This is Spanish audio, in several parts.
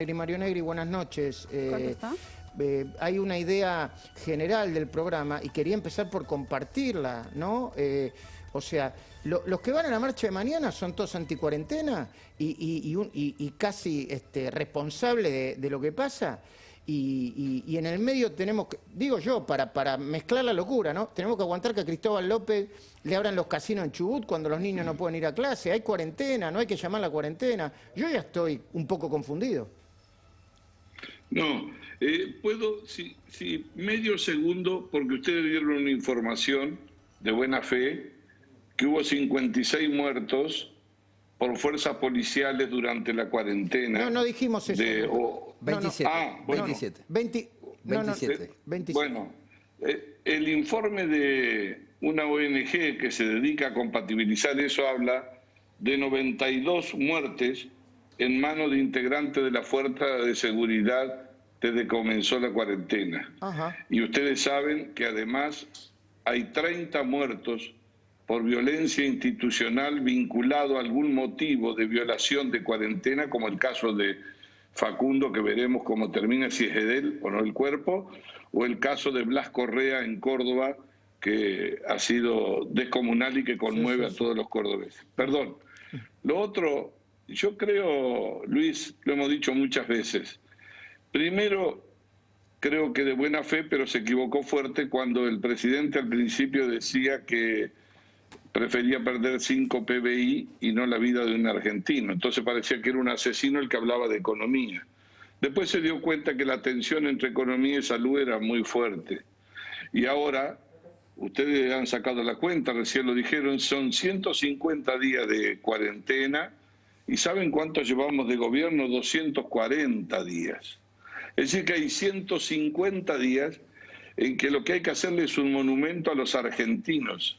Mario Negri, buenas noches. ¿Cómo está? Hay una idea general del programa y quería empezar por compartirla, ¿no? O sea, los que van a la marcha de mañana son todos anticuarentena y casi responsables de lo que pasa. Y en el medio tenemos que, digo yo, para mezclar la locura, ¿no? Tenemos que aguantar que a Cristóbal López le abran los casinos en Chubut cuando los niños no pueden ir a clase. Hay cuarentena, no hay que llamar la cuarentena. Yo ya estoy un poco confundido. No, puedo, si medio segundo, porque ustedes dieron una información de buena fe, que hubo 56 muertos por fuerzas policiales durante la cuarentena. No dijimos eso. 27. Bueno, 27. 27. Bueno, el informe de una ONG que se dedica a compatibilizar eso habla de 92 muertes en manos de integrantes de la fuerza de seguridad desde que comenzó la cuarentena. Ajá. Y ustedes saben que además hay 30 muertos por violencia institucional vinculado a algún motivo de violación de cuarentena, como el caso de Facundo, que veremos cómo termina, si es de él o no el cuerpo, o el caso de Blas Correa en Córdoba, que ha sido descomunal y que conmueve a todos los cordobeses. Perdón. Lo otro, yo creo, Luis, lo hemos dicho muchas veces, primero, creo que de buena fe, pero se equivocó fuerte cuando el presidente al principio decía que prefería perder 5 PBI y no la vida de un argentino. Entonces parecía que era un asesino el que hablaba de economía. Después se dio cuenta que la tensión entre economía y salud era muy fuerte. Y ahora, ustedes han sacado la cuenta, recién lo dijeron, son 150 días de cuarentena. ¿Y saben cuánto llevamos de gobierno? 240 días. Es decir, que hay 150 días en que lo que hay que hacerle es un monumento a los argentinos,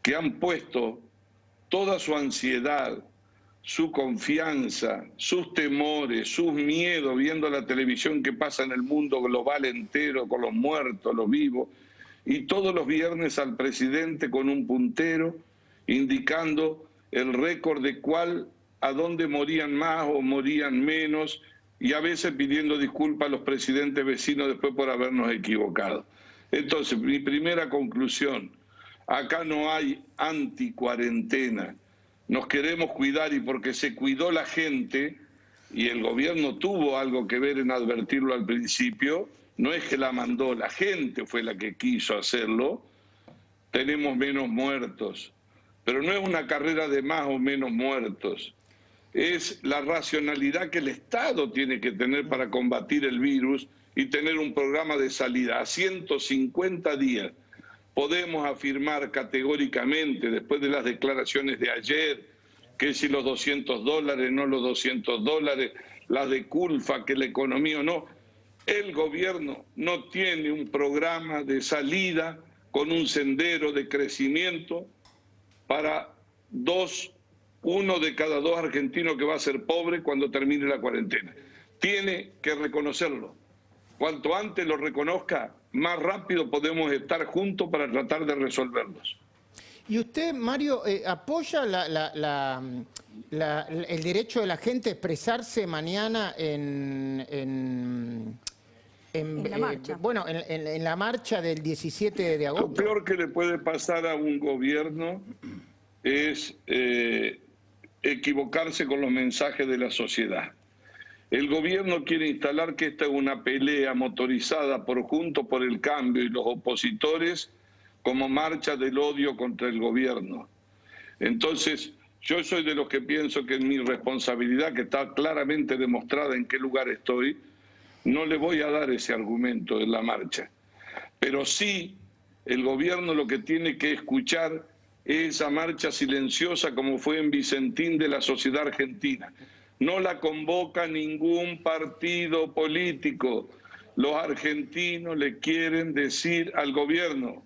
que han puesto toda su ansiedad, su confianza, sus temores, sus miedos, viendo la televisión que pasa en el mundo global entero, con los muertos, los vivos, y todos los viernes al presidente con un puntero, indicando el récord de a dónde morían más o morían menos, y a veces pidiendo disculpas a los presidentes vecinos después por habernos equivocado. Entonces, mi primera conclusión, acá no hay anticuarentena, nos queremos cuidar y porque se cuidó la gente, y el gobierno tuvo algo que ver en advertirlo al principio, no es que la mandó, la gente fue la que quiso hacerlo, tenemos menos muertos, pero no es una carrera de más o menos muertos. Es la racionalidad que el Estado tiene que tener para combatir el virus y tener un programa de salida. A 150 días podemos afirmar categóricamente, después de las declaraciones de ayer, que si los $200, no los $200, las de Culfa, que la economía o no, el gobierno no tiene un programa de salida con un sendero de crecimiento para uno de cada 2 argentinos que va a ser pobre cuando termine la cuarentena. Tiene que reconocerlo. Cuanto antes lo reconozca, más rápido podemos estar juntos para tratar de resolverlos. ¿Y usted, Mario, apoya el derecho de la gente a expresarse mañana en la marcha? Bueno, en la marcha del 17 de agosto? Lo peor que le puede pasar a un gobierno es equivocarse con los mensajes de la sociedad. El gobierno quiere instalar que esta es una pelea motorizada por Juntos por el Cambio y los opositores como marcha del odio contra el gobierno. Entonces, yo soy de los que pienso que en mi responsabilidad, que está claramente demostrada en qué lugar estoy, no le voy a dar ese argumento en la marcha. Pero sí, el gobierno lo que tiene que escuchar es esa marcha silenciosa como fue en Vicentín de la sociedad argentina. No la convoca ningún partido político. Los argentinos le quieren decir al gobierno: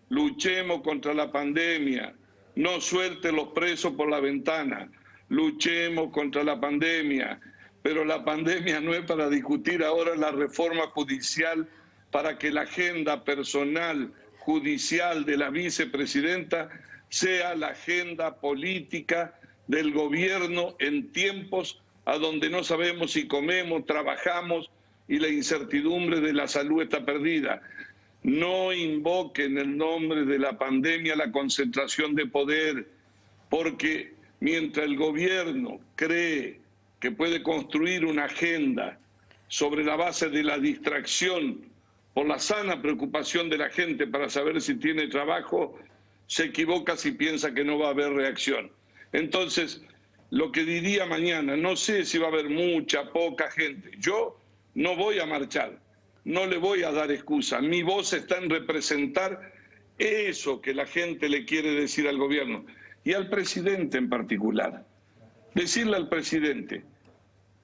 luchemos contra la pandemia, no suelte los presos por la ventana, luchemos contra la pandemia, pero la pandemia no es para discutir ahora la reforma judicial para que la agenda personal judicial de la vicepresidenta sea la agenda política del gobierno en tiempos a donde no sabemos si comemos, trabajamos y la incertidumbre de la salud está perdida. No invoquen el nombre de la pandemia la concentración de poder, porque mientras el gobierno cree que puede construir una agenda sobre la base de la distracción por la sana preocupación de la gente para saber si tiene trabajo, se equivoca si piensa que no va a haber reacción. Entonces, lo que diría mañana, no sé si va a haber mucha, poca gente. Yo no voy a marchar, no le voy a dar excusa. Mi voz está en representar eso que la gente le quiere decir al gobierno y al presidente en particular. Decirle al presidente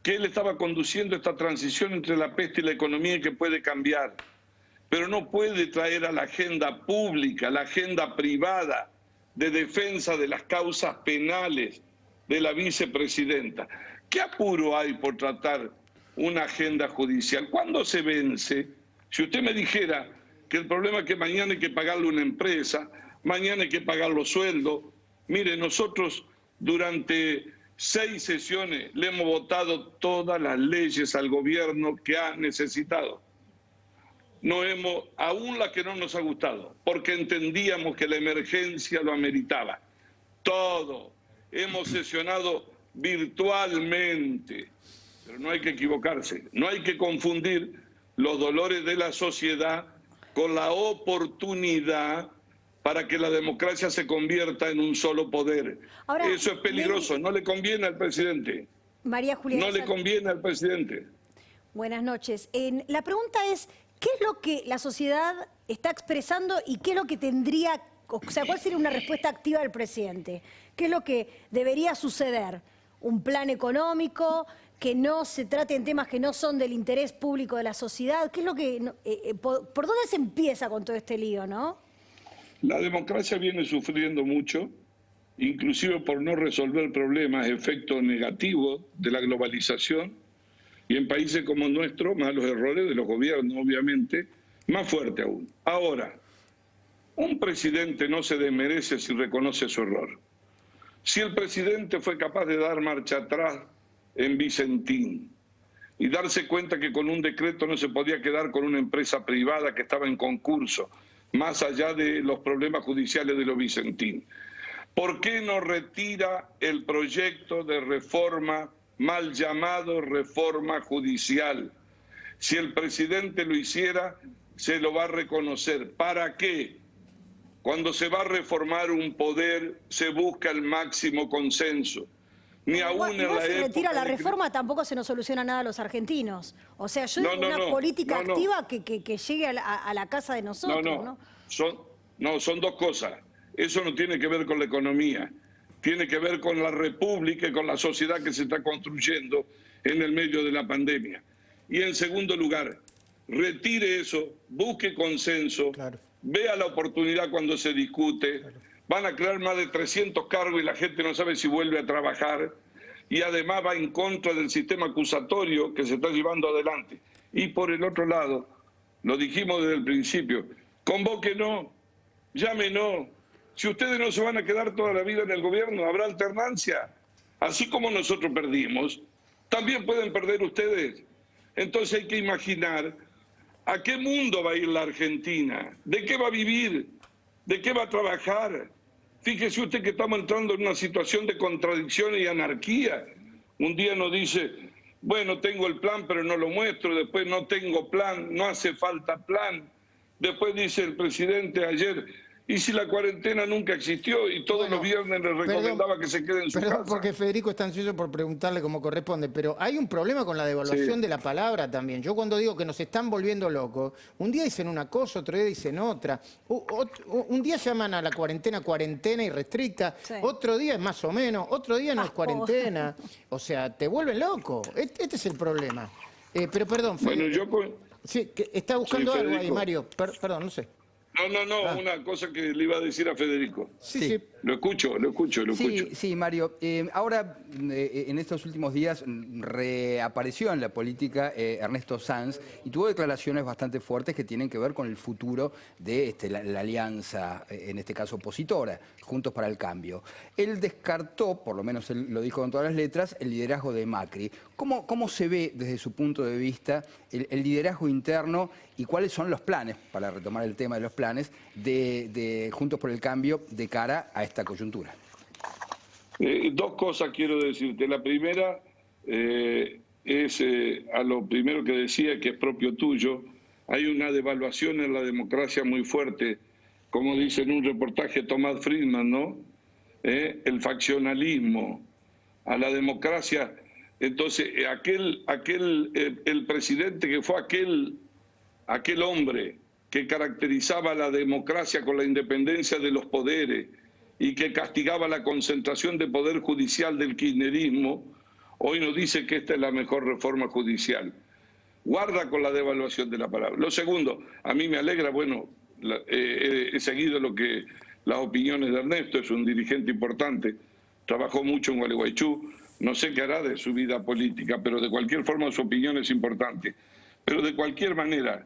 que él estaba conduciendo esta transición entre la peste y la economía y que puede cambiar, pero no puede traer a la agenda pública, la agenda privada de defensa de las causas penales de la vicepresidenta. ¿Qué apuro hay por tratar una agenda judicial? ¿Cuándo se vence? Si usted me dijera que el problema es que mañana hay que pagarle a una empresa, mañana hay que pagar los sueldos. Mire, nosotros durante 6 sesiones le hemos votado todas las leyes al gobierno que ha necesitado. No hemos, aún las que no nos ha gustado, porque entendíamos que la emergencia lo ameritaba. Todo. Hemos sesionado virtualmente, pero no hay que equivocarse, no hay que confundir los dolores de la sociedad con la oportunidad para que la democracia se convierta en un solo poder. Ahora, eso es peligroso, no le conviene al presidente. María Juliana, no le conviene al presidente. Buenas noches. La pregunta es, ¿qué es lo que la sociedad está expresando y qué es lo que tendría, o sea, cuál sería una respuesta activa del presidente? ¿Qué es lo que debería suceder? ¿Un plan económico? ¿Que no se traten temas que no son del interés público de la sociedad? ¿Qué es lo que, por dónde se empieza con todo este lío, no? La democracia viene sufriendo mucho, inclusive por no resolver problemas, efectos negativos de la globalización, y en países como el nuestro, más los errores de los gobiernos, obviamente, más fuerte aún. Ahora, un presidente no se desmerece si reconoce su error. Si el presidente fue capaz de dar marcha atrás en Vicentín y darse cuenta que con un decreto no se podía quedar con una empresa privada que estaba en concurso, más allá de los problemas judiciales de los Vicentín, ¿por qué no retira el proyecto de reforma, mal llamado reforma judicial? Si el presidente lo hiciera, se lo va a reconocer. ¿Para qué? Cuando se va a reformar un poder, se busca el máximo consenso. Ni aún en la si época retira la reforma, tampoco se nos soluciona nada a los argentinos. O sea, yo digo una política activa que llegue a la casa de nosotros. Son dos cosas. Eso no tiene que ver con la economía. Tiene que ver con la república y con la sociedad que se está construyendo en el medio de la pandemia. Y en segundo lugar, retire eso, busque consenso, vea la oportunidad cuando se discute. Van a crear más de 300 cargos y la gente no sabe si vuelve a trabajar. Y además va en contra del sistema acusatorio que se está llevando adelante. Y por el otro lado, lo dijimos desde el principio, convóquenos, llámenos. Si ustedes no se van a quedar toda la vida en el gobierno, habrá alternancia. Así como nosotros perdimos, también pueden perder ustedes. Entonces hay que imaginar a qué mundo va a ir la Argentina, de qué va a vivir, de qué va a trabajar. Fíjese usted que estamos entrando en una situación de contradicciones y anarquía. Un día nos dice, bueno, tengo el plan pero no lo muestro, después no tengo plan, no hace falta plan. Después dice el presidente ayer, ¿y si la cuarentena nunca existió y todos los viernes les recomendaba que se queden en su casa? Porque Federico está ansioso por preguntarle cómo corresponde, pero hay un problema con la devaluación de la palabra también. Yo cuando digo que nos están volviendo locos, un día dicen una cosa, otro día dicen otra. Un día llaman a la cuarentena irrestricta, otro día es más o menos, otro día no es cuarentena. O sea, te vuelven loco. Este es el problema. Pero perdón, Federico. Bueno, sí, que está buscando algo ahí, Mario. Perdón, no sé. No, una cosa que le iba a decir a Federico. Sí. Lo escucho. Sí, Mario. Ahora, en estos últimos días, reapareció en la política Ernesto Sanz y tuvo declaraciones bastante fuertes que tienen que ver con el futuro de la alianza, en este caso opositora, Juntos para el Cambio. Él descartó, por lo menos él lo dijo con todas las letras, el liderazgo de Macri. ¿Cómo se ve desde su punto de vista el liderazgo interno y cuáles son los planes, para retomar el tema de los planes, de Juntos por el Cambio de cara a esta coyuntura? Dos cosas quiero decirte. La primera es a lo primero que decía, que es propio tuyo. Hay una devaluación en la democracia muy fuerte, como dice en un reportaje Tomás Friedman, ¿no? El faccionalismo, a la democracia. Entonces, el presidente que fue aquel hombre que caracterizaba a la democracia con la independencia de los poderes y que castigaba la concentración de poder judicial del kirchnerismo, hoy nos dice que esta es la mejor reforma judicial. Guarda con la devaluación de la palabra. Lo segundo, a mí me alegra, bueno, he seguido las opiniones de Ernesto, es un dirigente importante, trabajó mucho en Gualeguaychú, no sé qué hará de su vida política, pero de cualquier forma su opinión es importante. Pero de cualquier manera,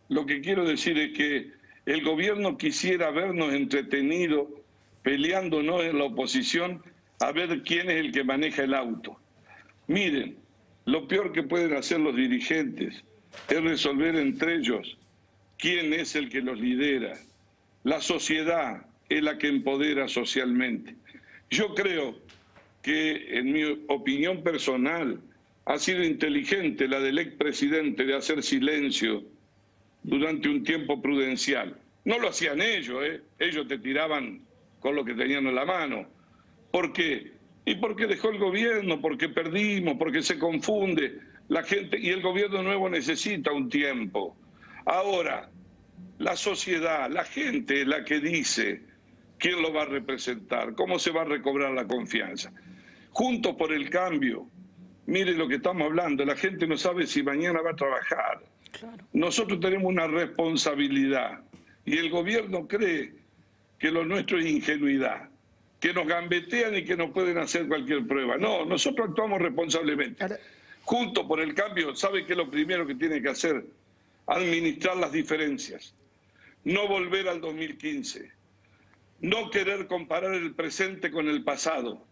lo que quiero decir es que el gobierno quisiera vernos entretenidos, peleándonos en la oposición, a ver quién es el que maneja el auto. Miren, lo peor que pueden hacer los dirigentes es resolver entre ellos quién es el que los lidera. La sociedad es la que empodera socialmente. Yo creo que, en mi opinión personal, ha sido inteligente la del expresidente de hacer silencio durante un tiempo prudencial. No lo hacían ellos, ellos te tiraban con lo que tenían en la mano. ¿Por qué? Y porque dejó el gobierno, porque perdimos, porque se confunde la gente, y el gobierno nuevo necesita un tiempo. Ahora, la sociedad, la gente es la que dice quién lo va a representar, cómo se va a recobrar la confianza. Juntos por el Cambio, mire lo que estamos hablando, la gente no sabe si mañana va a trabajar. Claro. Nosotros tenemos una responsabilidad y el gobierno cree que lo nuestro es ingenuidad, que nos gambetean y que nos pueden hacer cualquier prueba. No, nosotros actuamos responsablemente. Juntos por el Cambio, ¿sabe qué es lo primero que tiene que hacer? Administrar las diferencias, no volver al 2015, no querer comparar el presente con el pasado.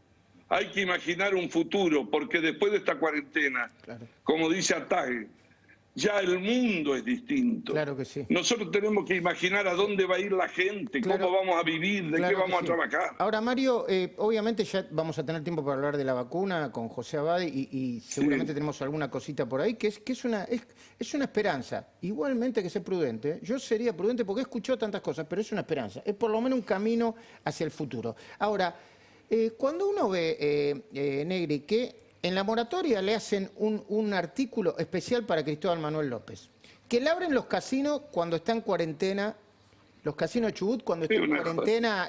Hay que imaginar un futuro, porque después de esta cuarentena, claro, como dice Atague, ya el mundo es distinto. Claro que sí. Nosotros tenemos que imaginar a dónde va a ir la gente, claro, cómo vamos a vivir, de qué vamos a trabajar. Ahora, Mario, obviamente ya vamos a tener tiempo para hablar de la vacuna con José Abad y seguramente tenemos alguna cosita por ahí, que es una esperanza. Igualmente que ser prudente. Yo sería prudente porque he escuchado tantas cosas, pero es una esperanza. Es por lo menos un camino hacia el futuro. Ahora, cuando uno ve, Negri, que en la moratoria le hacen un artículo especial para Cristóbal Manuel López, que le abren los casinos cuando está en cuarentena, los casinos de Chubut cuando está en cuarentena,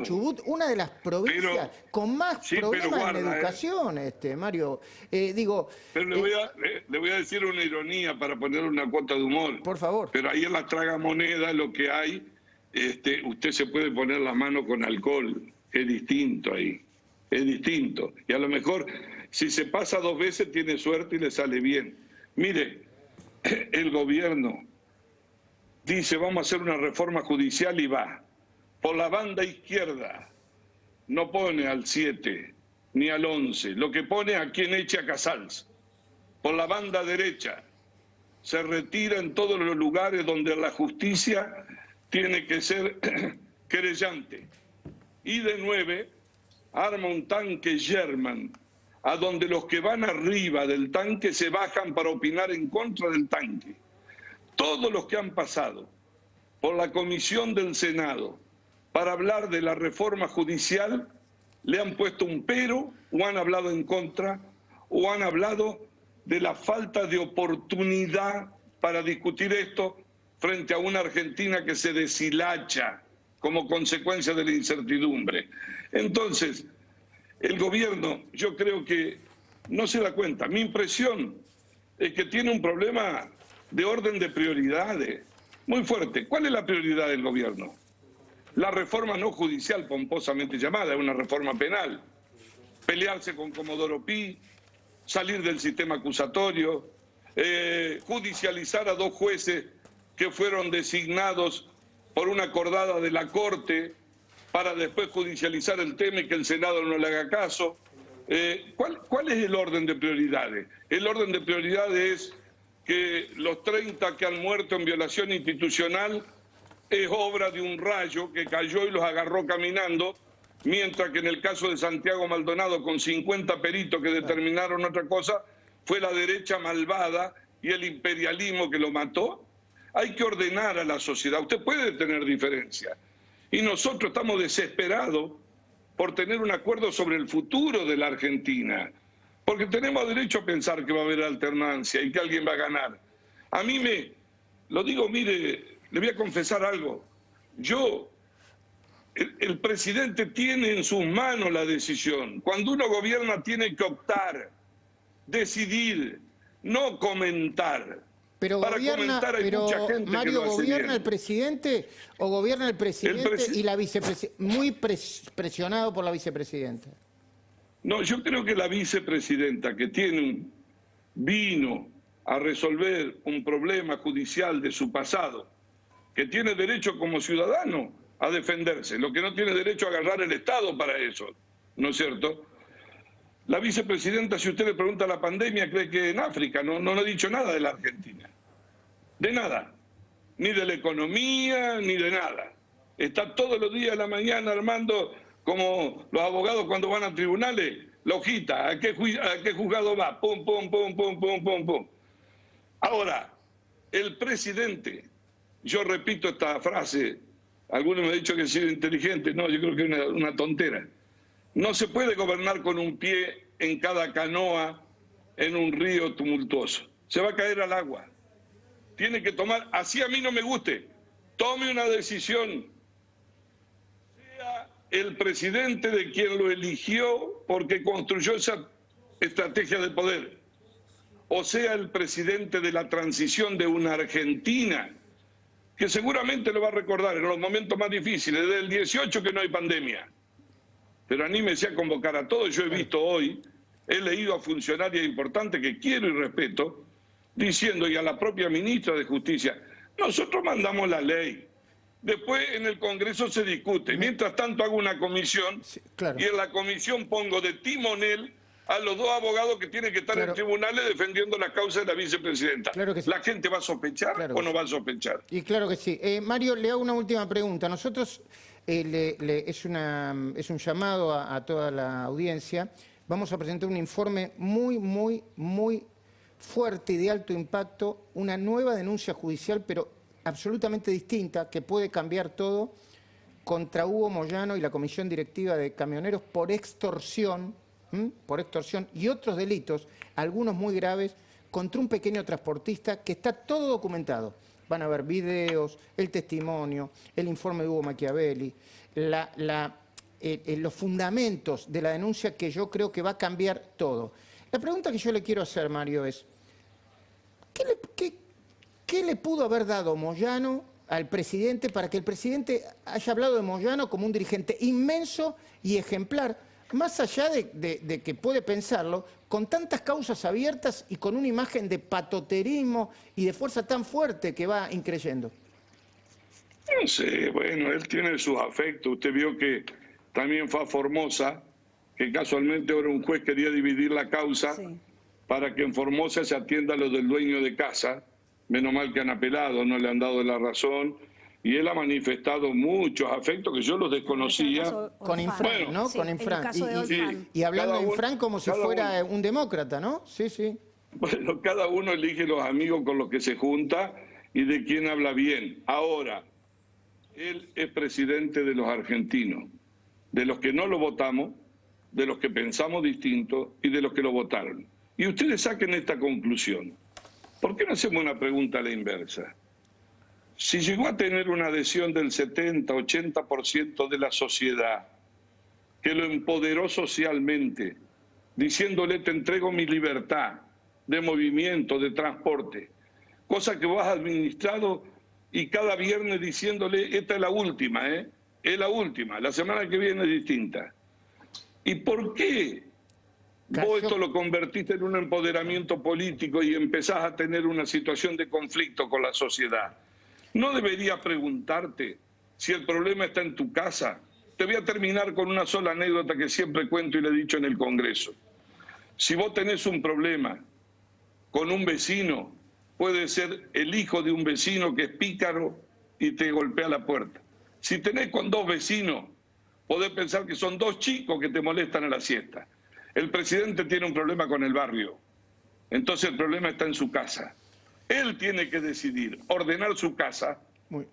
Chubut, una de las provincias con más problemas en educación, Mario. Pero le voy a decir una ironía para poner una cuota de humor. Por favor. Pero ahí en la tragamoneda lo que hay, usted se puede poner la mano con alcohol, es distinto ahí. Es distinto. Y a lo mejor, si se pasa 2 veces, tiene suerte y le sale bien. Mire, el gobierno dice, vamos a hacer una reforma judicial y va. Por la banda izquierda, no pone al 7 ni al 11. Lo que pone a quien eche a Casals. Por la banda derecha, se retira en todos los lugares donde la justicia tiene que ser querellante. Y de 9... arma un tanque Sherman, a donde los que van arriba del tanque se bajan para opinar en contra del tanque. Todos los que han pasado por la comisión del Senado para hablar de la reforma judicial le han puesto un pero, o han hablado en contra, o han hablado de la falta de oportunidad para discutir esto frente a una Argentina que se deshilacha como consecuencia de la incertidumbre. Entonces, el gobierno, yo creo que no se da cuenta. Mi impresión es que tiene un problema de orden de prioridades muy fuerte. ¿Cuál es la prioridad del gobierno? La reforma no judicial, pomposamente llamada, es una reforma penal. Pelearse con Comodoro Pi, salir del sistema acusatorio, judicializar a 2 jueces que fueron designados por una acordada de la Corte para después judicializar el tema y que el Senado no le haga caso. ¿Cuál es el orden de prioridades? El orden de prioridades es que los 30 que han muerto en violación institucional es obra de un rayo que cayó y los agarró caminando, mientras que en el caso de Santiago Maldonado, con 50 peritos que determinaron otra cosa, fue la derecha malvada y el imperialismo que lo mató. Hay que ordenar a la sociedad. Usted puede tener diferencias. Y nosotros estamos desesperados por tener un acuerdo sobre el futuro de la Argentina. Porque tenemos derecho a pensar que va a haber alternancia y que alguien va a ganar. A mí lo digo, mire, le voy a confesar algo. El presidente tiene en sus manos la decisión. Cuando uno gobierna tiene que optar, decidir, no comentar. Pero Para comentar hay mucha gente Mario, que lo hace ¿gobierna bien. el presidente o gobierna el presidente y la vicepresidenta? Muy presionado por la vicepresidenta. No, yo creo que la vicepresidenta, que vino a resolver un problema judicial de su pasado, que tiene derecho como ciudadano a defenderse, lo que no tiene derecho a agarrar el Estado para eso, ¿no es cierto? La vicepresidenta, si usted le pregunta a la pandemia, cree que en África no ha dicho nada de la Argentina. De nada. Ni de la economía, ni de nada. Está todos los días a la mañana armando, como los abogados cuando van a tribunales, la hojita, ¿a qué juzgado va? Pum, pum, pum, pum, pum, pum, pum. Ahora, el presidente, yo repito esta frase, algunos me han dicho que he sido inteligente, no, yo creo que es una tontera. No se puede gobernar con un pie en cada canoa en un río tumultuoso. Se va a caer al agua. Tiene que tomar, así a mí no me guste, tome una decisión. Sea el presidente de quien lo eligió porque construyó esa estrategia de poder. O sea el presidente de la transición de una Argentina, que seguramente lo va a recordar en los momentos más difíciles, desde el 18 que no hay pandemia. Pero anímese a convocar a todos. Yo he visto hoy, he leído a funcionarios importantes que quiero y respeto, diciendo, y a la propia ministra de Justicia, nosotros mandamos la ley, después en el Congreso se discute, mientras tanto hago una comisión, Sí, claro. y en la comisión pongo de timonel a los 2 abogados que tienen que estar en tribunales defendiendo la causa de la vicepresidenta. Claro que sí. ¿La gente va a sospechar Claro o que no sí. va a sospechar? Y claro que sí. Mario, le hago una última pregunta. Nosotros, es un llamado a toda la audiencia. Vamos a presentar un informe muy fuerte y de alto impacto, una nueva denuncia judicial, pero absolutamente distinta, que puede cambiar todo, contra Hugo Moyano y la Comisión Directiva de Camioneros por extorsión y otros delitos, algunos muy graves, contra un pequeño transportista que está todo documentado. Van a ver videos, el testimonio, el informe de Hugo Machiavelli, los fundamentos de la denuncia que yo creo que va a cambiar todo. La pregunta que yo le quiero hacer, Mario, es ¿qué le pudo haber dado Moyano al presidente para que el presidente haya hablado de Moyano como un dirigente inmenso y ejemplar, más allá de que puede pensarlo, con tantas causas abiertas y con una imagen de patoterismo y de fuerza tan fuerte que va increyendo? No sé, bueno, él tiene sus afectos. Usted vio que también fue a Formosa, que casualmente ahora un juez quería dividir la causa para que en Formosa se atienda a lo del dueño de casa. Menos mal que han apelado, no le han dado la razón. Y él ha manifestado muchos afectos que yo los desconocía. Con Infran, ¿no? Sí, con en el Infran. caso de Olfan. Y hablando Cada de uno- Infran como si cada fuera uno. un demócrata, ¿no? Sí, sí. Bueno, cada uno elige los amigos con los que se junta y de quién habla bien. Ahora, él es presidente de los argentinos, de los que no lo votamos, de los que pensamos distinto y de los que lo votaron. Y ustedes saquen esta conclusión. ¿Por qué no hacemos una pregunta a la inversa? Si llegó a tener una adhesión del 70-80% de la sociedad, que lo empoderó socialmente, diciéndole te entrego mi libertad de movimiento, de transporte, cosa que vos has administrado y cada viernes diciéndole esta es la última, es la última, la semana que viene es distinta. ¿Y por qué vos esto lo convertiste en un empoderamiento político y empezás a tener una situación de conflicto con la sociedad? ¿No deberías preguntarte si el problema está en tu casa? Te voy a terminar con una sola anécdota que siempre cuento y le he dicho en el Congreso. Si vos tenés un problema con un vecino, puede ser el hijo de un vecino que es pícaro y te golpea la puerta. Si tenés con dos vecinos, podés pensar que son dos chicos que te molestan a la siesta. El presidente tiene un problema con el barrio, entonces el problema está en su casa. Él tiene que decidir, ordenar su casa,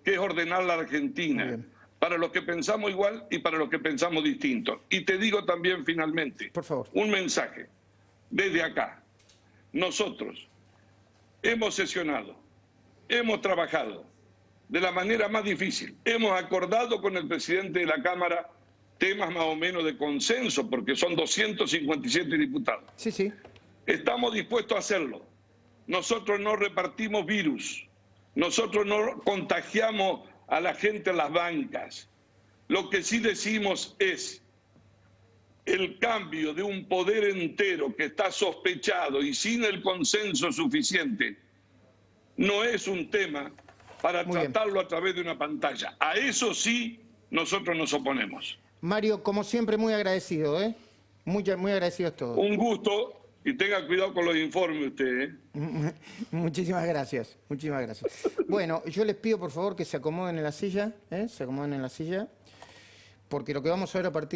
que es ordenar la Argentina, para los que pensamos igual y para los que pensamos distinto. Y te digo también finalmente, por favor, un mensaje desde acá. Nosotros hemos sesionado, hemos trabajado de la manera más difícil, hemos acordado con el presidente de la Cámara temas más o menos de consenso, porque son 257 diputados. Sí, sí. Estamos dispuestos a hacerlo. Nosotros no repartimos virus, nosotros no contagiamos a la gente en las bancas. Lo que sí decimos es el cambio de un poder entero que está sospechado y sin el consenso suficiente no es un tema para tratarlo a través de una pantalla. A eso sí nosotros nos oponemos. Mario, como siempre, muy agradecido, ¿eh? Muy agradecidos todos. Un gusto y tenga cuidado con los informes usted, ¿eh? Muchísimas gracias, muchísimas gracias. Bueno, yo les pido por favor que se acomoden en la silla, ¿eh? Se acomoden en la silla, porque lo que vamos a ver a partir